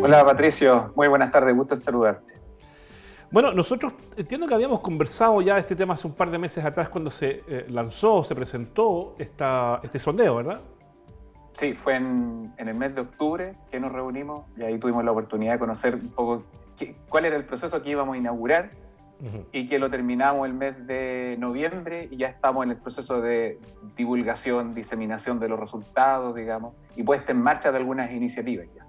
Hola Patricio, muy buenas tardes, gusto en saludarte. Bueno, nosotros entiendo que habíamos conversado ya de este tema hace un par de meses atrás cuando se lanzó, se presentó este sondeo, ¿verdad? Sí, fue en el mes de octubre que nos reunimos y ahí tuvimos la oportunidad de conocer un poco cuál era el proceso que íbamos a inaugurar y que lo terminamos el mes de noviembre y ya estamos en el proceso de divulgación, diseminación de los resultados, digamos, y puesta en marcha de algunas iniciativas ya.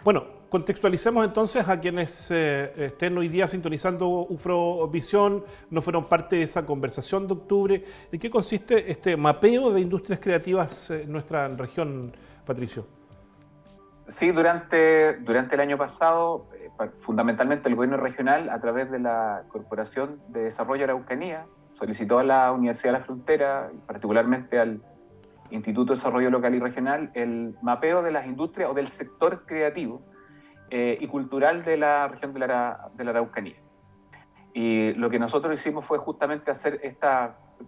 Bueno, contextualicemos entonces a quienes estén hoy día sintonizando UFROvisión, no fueron parte de esa conversación de octubre. ¿En qué consiste este mapeo de industrias creativas en nuestra región, Patricio? Sí, durante el año pasado, fundamentalmente el gobierno regional, a través de la Corporación de Desarrollo Araucanía, solicitó a la Universidad de la Frontera, y particularmente al Instituto de Desarrollo Local y Regional, el mapeo de las industrias o del sector creativo y cultural de la región de la Araucanía. Y lo que nosotros hicimos fue justamente hacer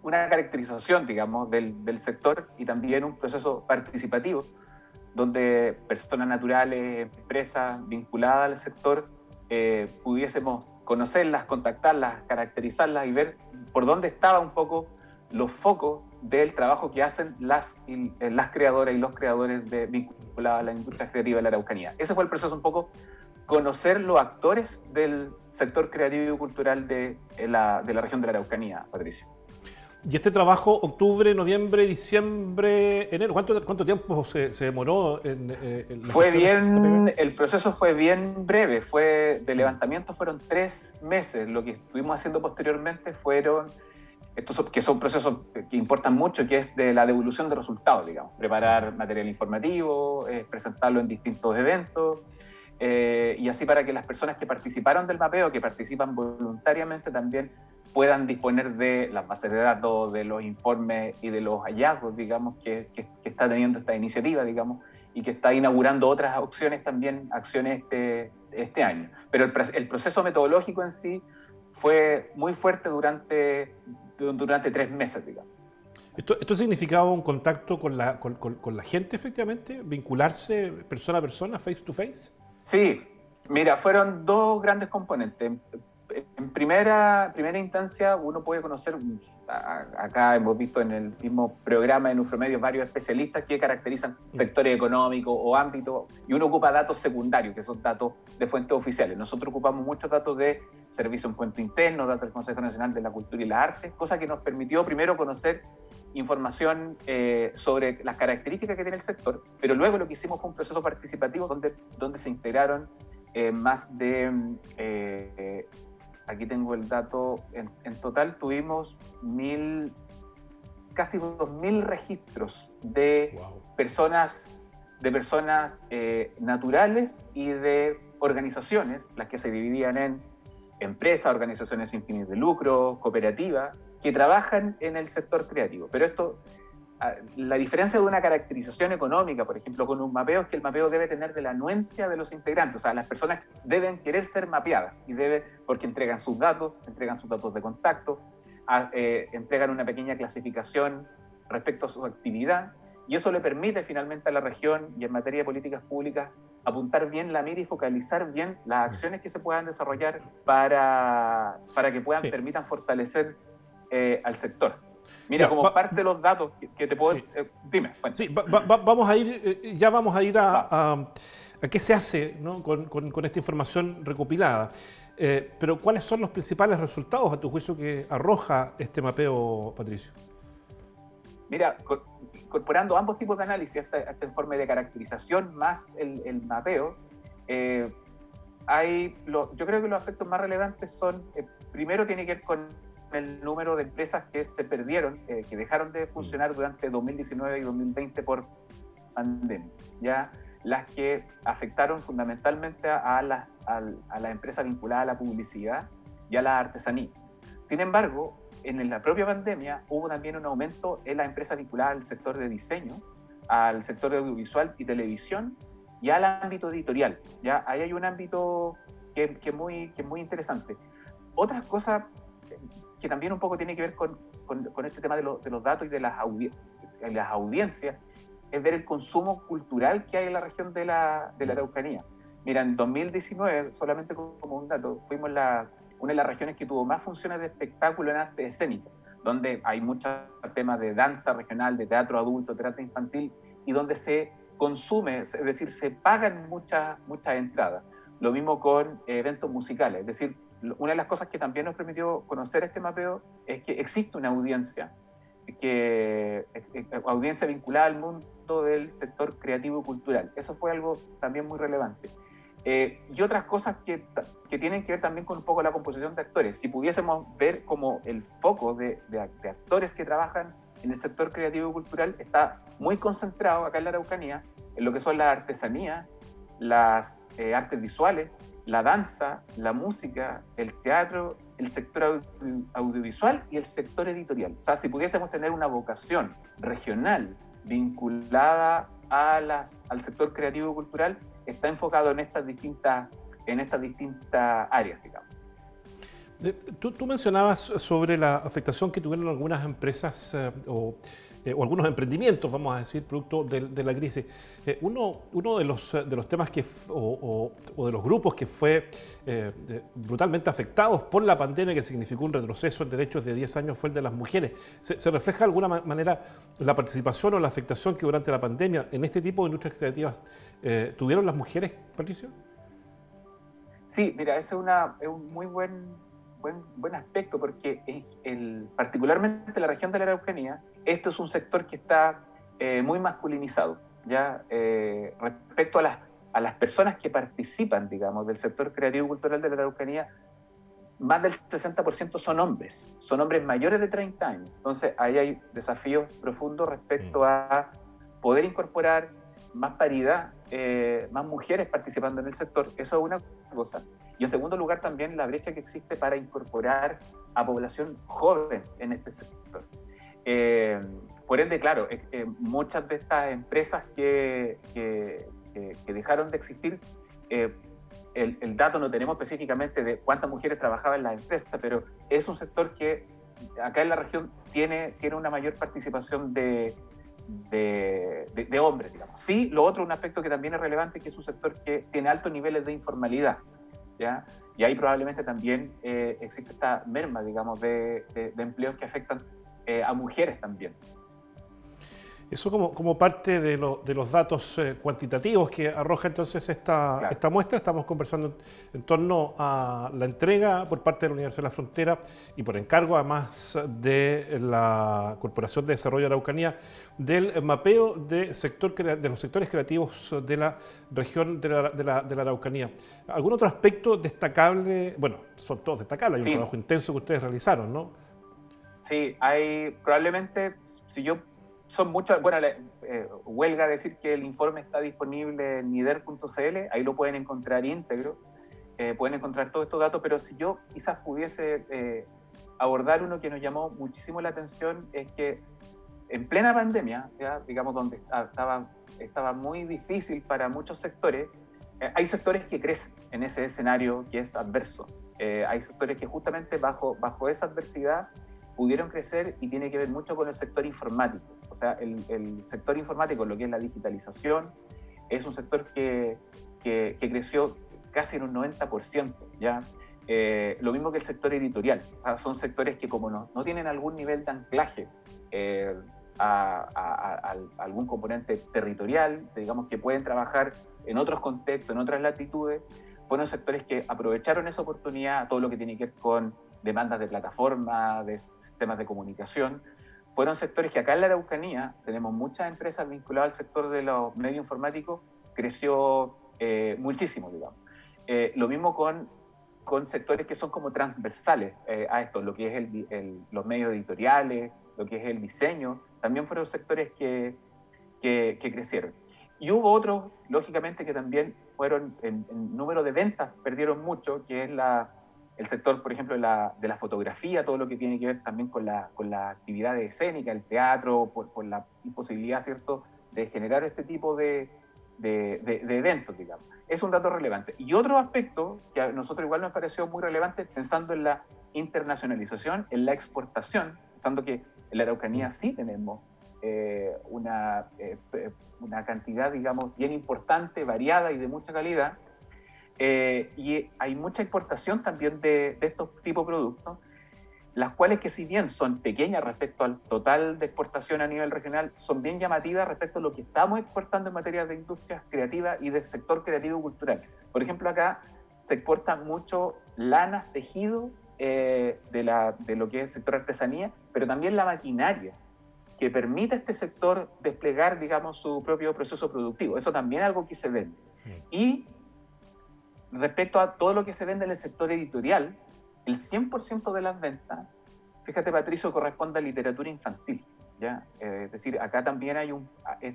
una caracterización, digamos, del sector y también un proceso participativo donde personas naturales, empresas vinculadas al sector, pudiésemos conocerlas, contactarlas, caracterizarlas y ver por dónde estaban un poco los focos del trabajo que hacen las creadoras y los creadores vinculados a la industria creativa de la Araucanía. Ese fue el proceso un poco, conocer los actores del sector creativo y cultural de la región de la Araucanía, Patricio. Y este trabajo, octubre, noviembre, diciembre, enero, ¿cuánto tiempo se demoró en la gestión? El proceso fue bien breve, de levantamiento fueron 3 meses. Lo que estuvimos haciendo posteriormente que son procesos que importan mucho, que es de la devolución de resultados, digamos, preparar material informativo, presentarlo en distintos eventos, y así para que las personas que participaron del mapeo, que participan voluntariamente también, puedan disponer de las bases de datos, de los informes y de los hallazgos, digamos, que está teniendo esta iniciativa, digamos, y que está inaugurando otras acciones este año. Pero el proceso metodológico en sí fue muy fuerte durante 3 meses, digamos. ¿Esto significaba un contacto con la gente, efectivamente? ¿Vincularse persona a persona, face to face? Sí, mira, fueron 2 grandes componentes. En primera instancia, uno puede conocer, acá hemos visto en el mismo programa en UFROmedios varios especialistas que caracterizan sectores económicos o ámbitos, y uno ocupa datos secundarios, que son datos de fuentes oficiales. Nosotros ocupamos muchos datos de Servicio en Puente Interno, datos del Consejo Nacional de la Cultura y las Artes, cosa que nos permitió primero conocer información sobre las características que tiene el sector, pero luego lo que hicimos fue un proceso participativo donde se integraron más de... aquí tengo el dato, en total tuvimos casi 2.000 registros de personas naturales y de organizaciones, las que se dividían en empresas, organizaciones sin fines de lucro, cooperativas, que trabajan en el sector creativo. Pero la diferencia de una caracterización económica, por ejemplo, con un mapeo, es que el mapeo debe tener de la anuencia de los integrantes. O sea, las personas deben querer ser mapeadas porque entregan sus datos de contacto, entregan una pequeña clasificación respecto a su actividad, y eso le permite finalmente a la región y en materia de políticas públicas apuntar bien la mira y focalizar bien las acciones que se puedan desarrollar para que permitan fortalecer al sector. Mira, como parte de los datos que te puedo... Sí. Dime. Bueno. Sí, vamos a ir a qué se hace, ¿no?, con esta información recopilada. Pero ¿cuáles son los principales resultados, a tu juicio, que arroja este mapeo, Patricio? Mira, incorporando ambos tipos de análisis, este informe de caracterización más el mapeo, yo creo que los aspectos más relevantes son, primero tiene que ver con el número de empresas que se perdieron, que dejaron de funcionar durante 2019 y 2020 por pandemia, ya las que afectaron fundamentalmente a las empresas vinculadas a la publicidad y a la artesanía. Sin embargo, en la propia pandemia hubo también un aumento en las empresas vinculadas al sector de diseño, al sector de audiovisual y televisión y al ámbito editorial. Ya ahí hay un ámbito que es muy interesante. Otras cosas que también un poco tiene que ver con este tema de los datos y de las audiencias, es ver el consumo cultural que hay en la región de la Araucanía. Mira, en 2019, solamente como un dato, fuimos una de las regiones que tuvo más funciones de espectáculo en arte escénico, donde hay muchos temas de danza regional, de teatro adulto, teatro infantil, y donde se consume, es decir, se pagan muchas entradas. Lo mismo con eventos musicales, es decir, una de las cosas que también nos permitió conocer este mapeo es que existe una audiencia, audiencia vinculada al mundo del sector creativo y cultural. Eso fue algo también muy relevante. Y otras cosas que tienen que ver también con un poco la composición de actores. Si pudiésemos ver como el foco de actores que trabajan en el sector creativo y cultural está muy concentrado acá en la Araucanía, en lo que son las artesanías, las artes visuales, la danza, la música, el teatro, el sector audiovisual y el sector editorial. O sea, si pudiésemos tener una vocación regional vinculada al sector creativo y cultural, está enfocado en estas distintas áreas, digamos. Tú mencionabas sobre la afectación que tuvieron algunas empresas o algunos emprendimientos, vamos a decir, producto de la crisis. Uno de los temas o de los grupos que fue brutalmente afectados por la pandemia, que significó un retroceso en derechos de 10 años, fue el de las mujeres. ¿Se refleja de alguna manera la participación o la afectación que durante la pandemia en este tipo de industrias creativas tuvieron las mujeres, Patricio? Sí, mira, ese es un muy buen aspecto, porque particularmente en la región de la Araucanía, esto es un sector que está muy masculinizado, ¿ya? Respecto a las personas que participan, digamos, del sector creativo y cultural de la Araucanía, más del 60% son hombres mayores de 30 años. Entonces, ahí hay desafíos profundos respecto a poder incorporar más paridad, más mujeres participando en el sector. Eso es una cosa. Y en segundo lugar, también la brecha que existe para incorporar a población joven en este sector. Por ende, claro, muchas de estas empresas que dejaron de existir, el dato no tenemos específicamente de cuántas mujeres trabajaban en las empresas, pero es un sector que acá en la región tiene una mayor participación de hombres, digamos. Sí, lo otro, un aspecto que también es relevante, que es un sector que tiene altos niveles de informalidad, ¿ya? Y ahí probablemente también existe esta merma, digamos, de empleos que afectan a mujeres también. Eso como parte de los datos cuantitativos que arroja entonces esta muestra. Estamos conversando en torno a la entrega por parte de la Universidad de la Frontera y por encargo además de la Corporación de Desarrollo de la Araucanía del mapeo de los sectores creativos de la región de la Araucanía. ¿Algún otro aspecto destacable? Bueno, son todos destacables, hay un trabajo intenso que ustedes realizaron, ¿no? Sí, hay probablemente, son muchas, bueno, huelga decir que el informe está disponible en nider.cl, ahí lo pueden encontrar íntegro, pueden encontrar todos estos datos, pero si yo quizás pudiese abordar uno que nos llamó muchísimo la atención, es que en plena pandemia, ¿ya? Digamos, donde estaba muy difícil para muchos sectores, hay sectores que crecen en ese escenario que es adverso. Hay sectores que justamente bajo esa adversidad pudieron crecer, y tiene que ver mucho con el sector informático. O sea, el sector informático, lo que es la digitalización, es un sector que creció casi en un 90%, ¿ya? Lo mismo que el sector editorial. O sea, son sectores que, como no tienen algún nivel de anclaje a algún componente territorial, digamos, que pueden trabajar en otros contextos, en otras latitudes, fueron sectores que aprovecharon esa oportunidad, todo lo que tiene que ver con demandas de plataforma, de sistemas de comunicación. Fueron sectores que acá en la Araucanía tenemos muchas empresas vinculadas al sector de los medios informáticos, creció muchísimo, digamos. Lo mismo con sectores que son como transversales a esto, lo que es los medios editoriales, lo que es el diseño, también fueron sectores que crecieron. Y hubo otros, lógicamente, que también fueron, en número de ventas, perdieron mucho, que es el sector, por ejemplo, de la fotografía, todo lo que tiene que ver también con la actividad escénica, el teatro, por la imposibilidad, ¿cierto?, de generar este tipo de eventos, digamos. Es un dato relevante. Y otro aspecto que a nosotros igual nos pareció muy relevante, pensando en la internacionalización, en la exportación, pensando que en la Araucanía sí tenemos una cantidad, digamos, bien importante, variada y de mucha calidad, y hay mucha exportación también de estos tipos de productos, las cuales que si bien son pequeñas respecto al total de exportación a nivel regional, son bien llamativas respecto a lo que estamos exportando en materia de industrias creativas y del sector creativo cultural. Por ejemplo, acá se exporta mucho lanas, tejido, de lo que es el sector artesanía, pero también la maquinaria, que permite a este sector desplegar, digamos, su propio proceso productivo. Eso también es algo que se vende. Y respecto a todo lo que se vende en el sector editorial, el 100% de las ventas, fíjate Patricio, corresponde a literatura infantil, ¿ya? Es decir, acá también hay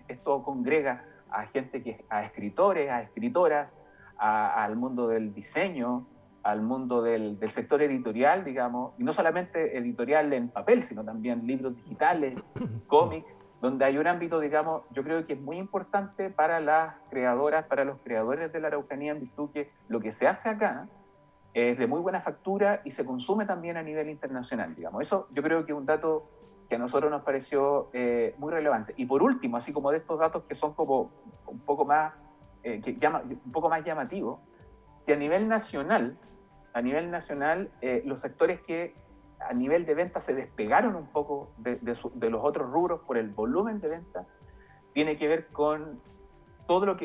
esto congrega a gente a escritores, a escritoras, al mundo del diseño, al mundo del sector editorial, digamos, y no solamente editorial en papel, sino también libros digitales, cómics, donde hay un ámbito, digamos, yo creo que es muy importante para las creadoras, para los creadores de la Araucanía, en virtud que lo que se hace acá es de muy buena factura y se consume también a nivel internacional, digamos. Eso yo creo que es un dato que a nosotros nos pareció muy relevante. Y por último, así como de estos datos que son como un poco más, un poco más llamativos, que a nivel nacional, los sectores que a nivel de venta se despegaron un poco de los otros rubros por el volumen de venta, tiene que ver con todo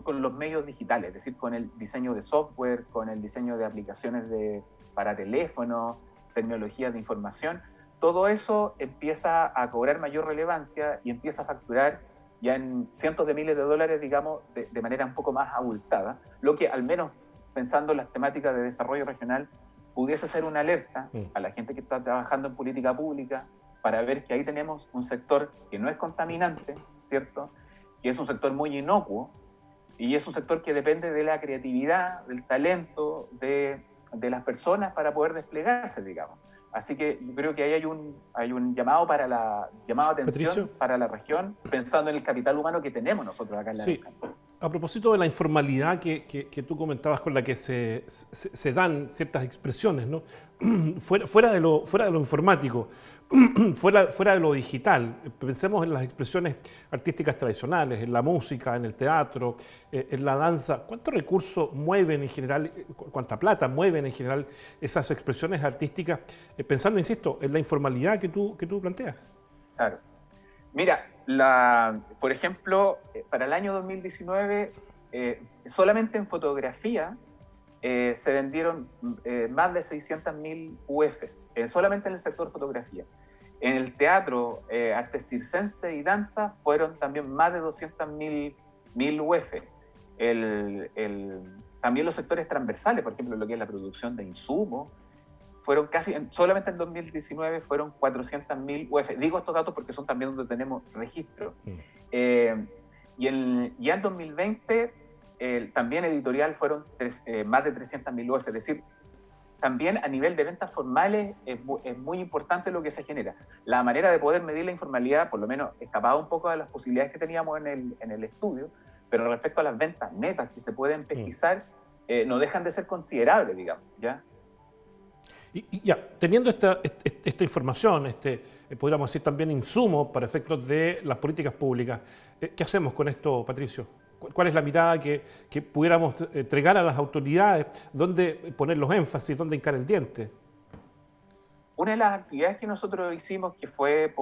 con los medios digitales, es decir, con el diseño de software, con el diseño de aplicaciones para teléfono, tecnologías de información. Todo eso empieza a cobrar mayor relevancia y empieza a facturar ya en cientos de miles de dólares, digamos, de manera un poco más abultada, lo que al menos pensando en las temáticas de desarrollo regional pudiese ser una alerta a la gente que está trabajando en política pública para ver que ahí tenemos un sector que no es contaminante, ¿cierto?, que es un sector muy inocuo y es un sector que depende de la creatividad, del talento de las personas para poder desplegarse, digamos. Así que yo creo que ahí hay un llamado llamado de atención, Patricio, para la región, pensando en el capital humano que tenemos nosotros acá en la región. A propósito de la informalidad que tú comentabas con la que se dan ciertas expresiones, ¿no? fuera de lo informático, fuera de lo digital, pensemos en las expresiones artísticas tradicionales, en la música, en el teatro, en la danza. ¿Cuántos recursos mueven en general, cuánta plata mueven en general esas expresiones artísticas, pensando, insisto, en la informalidad que tú planteas? Claro. Mira, por ejemplo, para el año 2019, solamente en fotografía se vendieron más de 600.000 UFs, solamente en el sector fotografía. En el teatro, arte circense y danza fueron también más de 200.000 UF. También los sectores transversales, por ejemplo, lo que es la producción de insumos, fueron solamente en 2019 fueron 400.000 UF. Digo estos datos porque son también donde tenemos registro. Ya en 2020, también editorial fueron más de 300.000 UF, es decir, también a nivel de ventas formales es muy importante lo que se genera. La manera de poder medir la informalidad, por lo menos, escapaba un poco de las posibilidades que teníamos en el estudio, pero respecto a las ventas netas que se pueden pesquisar, no dejan de ser considerables, digamos, ¿ya? Y ya, teniendo esta información, podríamos decir también insumo para efectos de las políticas públicas, ¿qué hacemos con esto, Patricio? ¿Cuál es la mirada que pudiéramos entregar a las autoridades? ¿Dónde poner los énfasis? ¿Dónde hincar el diente? Una de las actividades que nosotros hicimos, que fue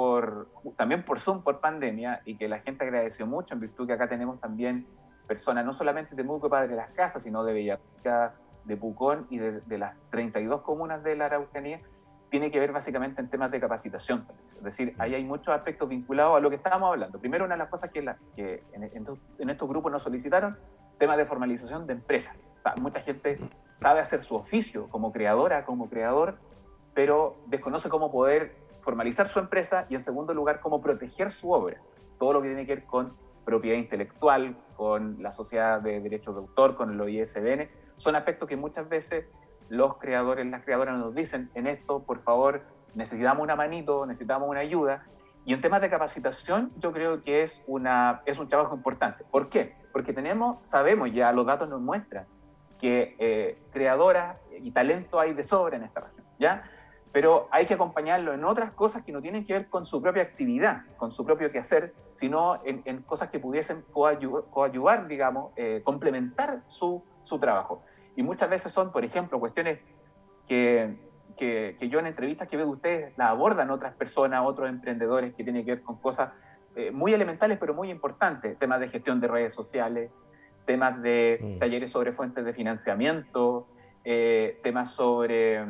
también por Zoom, por pandemia, y que la gente agradeció mucho, en virtud que acá tenemos también personas no solamente de Temuco, Padre de las Casas, sino de Villarrica, de Pucón y de las 32 comunas de la Araucanía, tiene que ver básicamente en temas de capacitación. Es decir, ahí hay muchos aspectos vinculados a lo que estábamos hablando. Primero, una de las cosas que en estos grupos nos solicitaron, temas de formalización de empresas. O sea, mucha gente sabe hacer su oficio como creadora, como creador, pero desconoce cómo poder formalizar su empresa y, en segundo lugar, cómo proteger su obra. Todo lo que tiene que ver con propiedad intelectual, con la Sociedad de Derechos de Autor, con el ISBN, son aspectos que muchas veces los creadores, las creadoras nos dicen: en esto, por favor, necesitamos una manito, necesitamos una ayuda. Y en temas de capacitación, yo creo que es un trabajo importante. ¿Por qué? Porque sabemos ya, los datos nos muestran que creadoras y talento hay de sobra en esta región, ¿ya? Pero hay que acompañarlo en otras cosas que no tienen que ver con su propia actividad, con su propio quehacer, sino en cosas que pudiesen coadyuvar, digamos, complementar su su trabajo. Y muchas veces son, por ejemplo, cuestiones que yo en entrevistas que veo de ustedes la abordan otras personas, otros emprendedores, que tienen que ver con cosas muy elementales pero muy importantes, temas de gestión de redes sociales, temas de talleres sobre fuentes de financiamiento, temas sobre,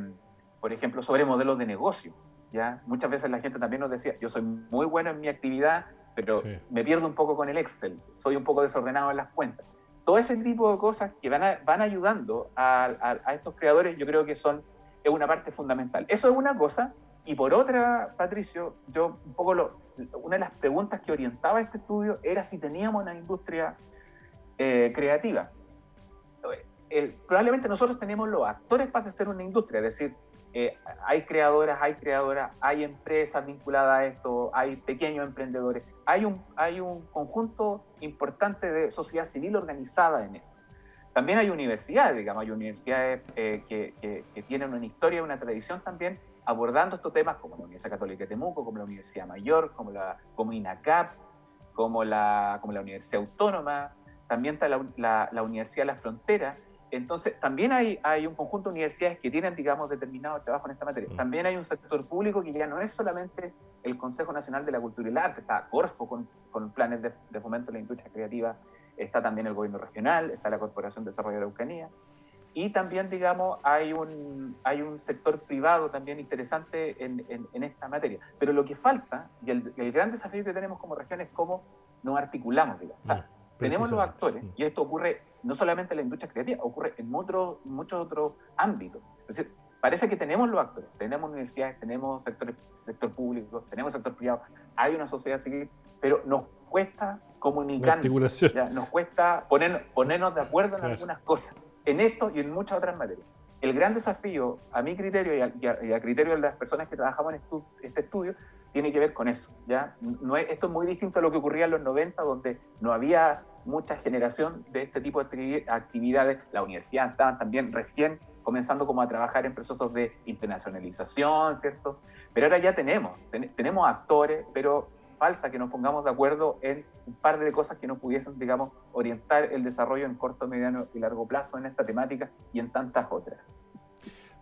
por ejemplo, sobre modelos de negocio, ¿ya? Muchas veces la gente también nos decía, yo soy muy bueno en mi actividad, pero me pierdo un poco con el Excel, soy un poco desordenado en las cuentas. Todo ese tipo de cosas que van ayudando a estos creadores, yo creo que es una parte fundamental. Eso es una cosa. Y por otra, Patricio, yo un poco una de las preguntas que orientaba este estudio era si teníamos una industria creativa. Probablemente nosotros tenemos los actores para hacer una industria, es decir, hay creadoras, hay empresas vinculadas a esto, hay pequeños emprendedores, hay un conjunto importante de sociedad civil organizada en esto. También hay universidades, digamos, hay universidades que tienen una historia, una tradición también abordando estos temas, como la Universidad Católica de Temuco, como la Universidad Mayor, como INACAP, como la Universidad Autónoma, también está la Universidad de la Frontera. Entonces, también hay un conjunto de universidades que tienen, digamos, determinado trabajo en esta materia. También hay un sector público que ya no es solamente el Consejo Nacional de la Cultura y el Arte, está Corfo con planes de fomento de la industria creativa, está también el gobierno regional, está la Corporación de Desarrollo de la Araucanía, y también, digamos, hay un sector privado también interesante en esta materia. Pero lo que falta, y el gran desafío que tenemos como región es cómo nos articulamos, digamos. O sea, tenemos los actores, y esto ocurre no solamente en la industria creativa, ocurre en muchos otros ámbitos. Es decir, parece que tenemos los actores, tenemos universidades, tenemos sector público, tenemos sector privado, hay una sociedad civil, pero nos cuesta comunicarnos, nos cuesta ponernos de acuerdo en algunas cosas, en esto y en muchas otras materias. El gran desafío, a mi criterio y a criterio de las personas que trabajamos en este estudio, tiene que ver con eso, ¿ya? Esto es muy distinto a lo que ocurría en los 90, donde no había mucha generación de este tipo de actividades. La universidad estaban también recién comenzando como a trabajar en procesos de internacionalización, ¿cierto? Pero ahora ya tenemos actores, pero falta que nos pongamos de acuerdo en un par de cosas que nos pudiesen, digamos, orientar el desarrollo en corto, mediano y largo plazo en esta temática y en tantas otras.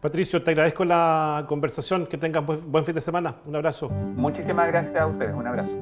Patricio, te agradezco la conversación, que tengas buen fin de semana. Un abrazo. Muchísimas gracias a ustedes, un abrazo.